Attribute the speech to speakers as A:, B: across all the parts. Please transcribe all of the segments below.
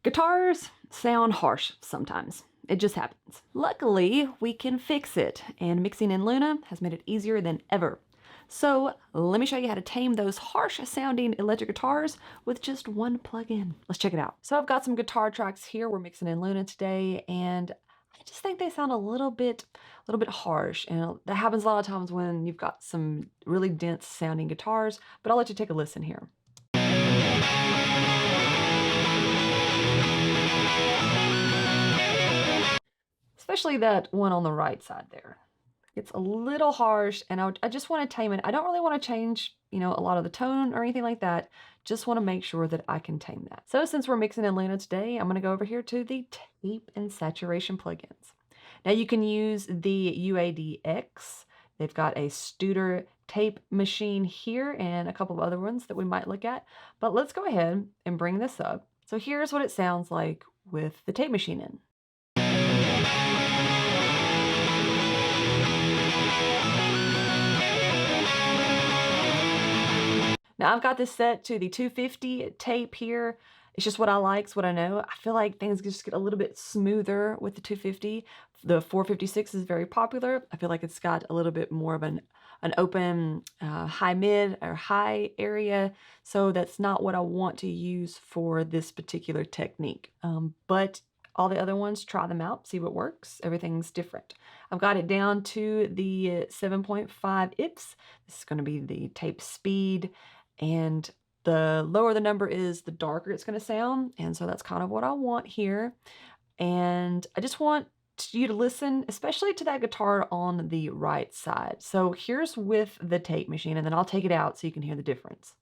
A: Guitars sound harsh sometimes. It just happens. Luckily, we can fix it, and mixing in Luna has made it easier than ever. So let me show you how to tame those harsh sounding electric guitars with just one plugin. Let's check it out. So I've got some guitar tracks here. We're mixing in Luna today, and I just think they sound a little bit harsh, and that happens a lot of times when you've got some really dense sounding guitars, but I'll let you take a listen here. Especially that one on the right side there. It's a little harsh, and I just want to tame it. I don't really want to change, a lot of the tone or anything like that. Just want to make sure that I can tame that. So since we're mixing in Luna today, I'm going to go over here to the tape and saturation plugins. Now you can use the UADX. They've got a Studer tape machine here and a couple of other ones that we might look at. But let's go ahead and bring this up. So here's what it sounds like with the tape machine in. Now I've got this set to the 250 tape here. It's just what I like, it's what I know. I feel like things just get a little bit smoother with the 250. The 456 is very popular. I feel like it's got a little bit more of an open high mid or high area. So that's not what I want to use for this particular technique. But all the other ones, try them out, see what works. Everything's different. I've got it down to the 7.5 IPS. This is going to be the tape speed. And the lower the number is, the darker it's going to sound. And so that's kind of what I want here. And I just want you to listen, especially to that guitar on the right side. So here's with the tape machine, and then I'll take it out so you can hear the difference.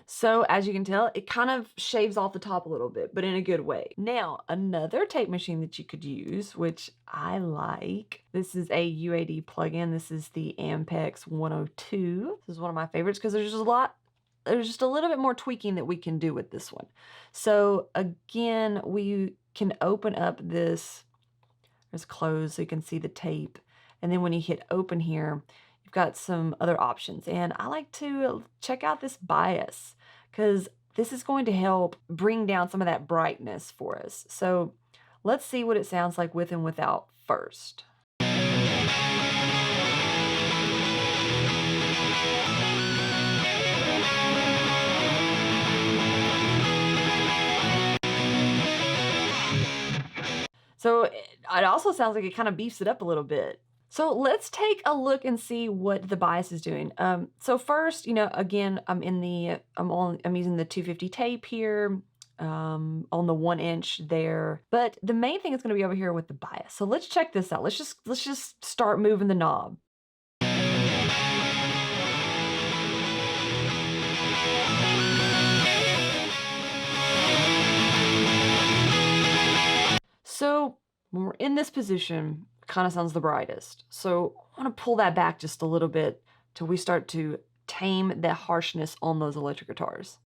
A: So as you can tell, it kind of shaves off the top a little bit, but in a good way. Now, another tape machine that you could use, which I like, this is a UAD plugin. This is the Ampex 102. This is one of my favorites because there's just a little bit more tweaking that we can do with this one. So again, we can open up this, there's closed so you can see the tape. And then when you hit open here, you've got some other options. And I like to check out this bias because this is going to help bring down some of that brightness for us. So let's see what it sounds like with and without first. So it also sounds like it kind of beefs it up a little bit. So let's take a look and see what the bias is doing. So first, again, I'm using the 250 tape here on the 1 inch there. But the main thing is going to be over here with the bias. So let's check this out. Let's just start moving the knob. So when we're in this position, kind of sounds the brightest. So I want to pull that back just a little bit till we start to tame the harshness on those electric guitars.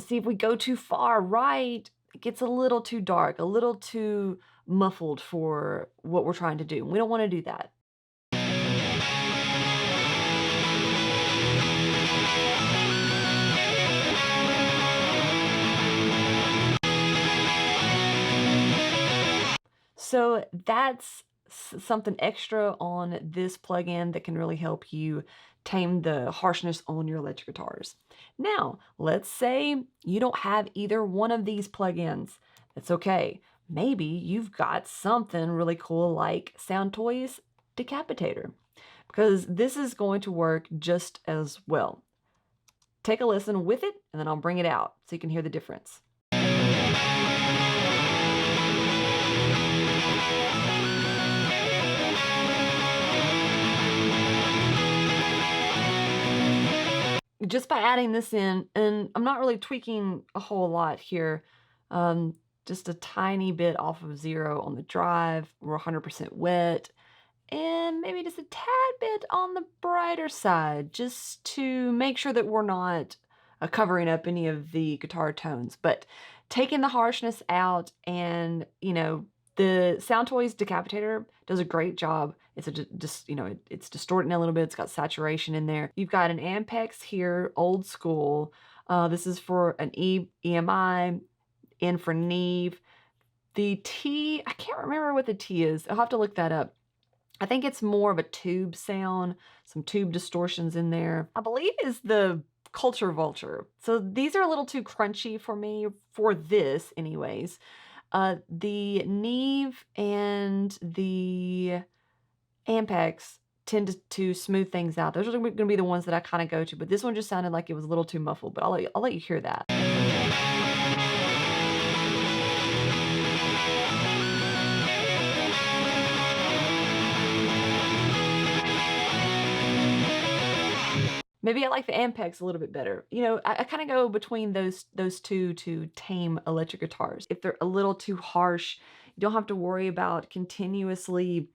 A: See, if we go too far right, it gets a little too dark, a little too muffled for what we're trying to do. We don't want to do that. So that's something extra on this plugin that can really help you tame the harshness on your electric guitars. Now, let's say you don't have either one of these plugins. That's okay. Maybe you've got something really cool like Soundtoys Decapitator, because this is going to work just as well. Take a listen with it, and then I'll bring it out so you can hear the difference. Just by adding this in, and I'm not really tweaking a whole lot here, just a tiny bit off of 0 on the drive. We're 100% wet, and maybe just a tad bit on the brighter side, just to make sure that we're not covering up any of the guitar tones. But taking the harshness out, and the Sound Toys Decapitator does a great job. It's just it's distorting a little bit. It's got saturation in there. You've got an Ampex here, old school. This is for an EMI, N for Neve. The T, I can't remember what the T is. I'll have to look that up. I think it's more of a tube sound, some tube distortions in there. I believe is the Culture Vulture. So these are a little too crunchy for me, for this anyways. The Neve and the Ampex tend to smooth things out. Those are going to be the ones that I kind of go to, but this one just sounded like it was a little too muffled, but I'll let you hear that. Maybe I like the Ampex a little bit better. I kind of go between those two to tame electric guitars. If they're a little too harsh, you don't have to worry about continuously,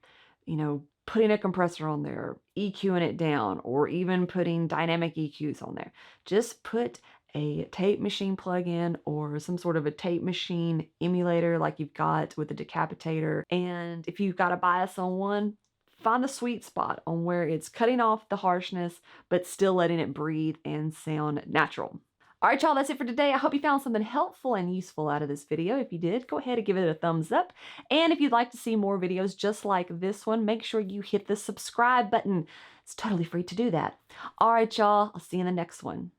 A: putting a compressor on there, EQing it down, or even putting dynamic EQs on there. Just put a tape machine plug-in or some sort of a tape machine emulator like you've got with the Decapitator. And if you've got a bias on one, find the sweet spot on where it's cutting off the harshness, but still letting it breathe and sound natural. All right, y'all, that's it for today. I hope you found something helpful and useful out of this video. If you did, go ahead and give it a thumbs up. And if you'd like to see more videos just like this one, make sure you hit the subscribe button. It's totally free to do that. All right, y'all, I'll see you in the next one.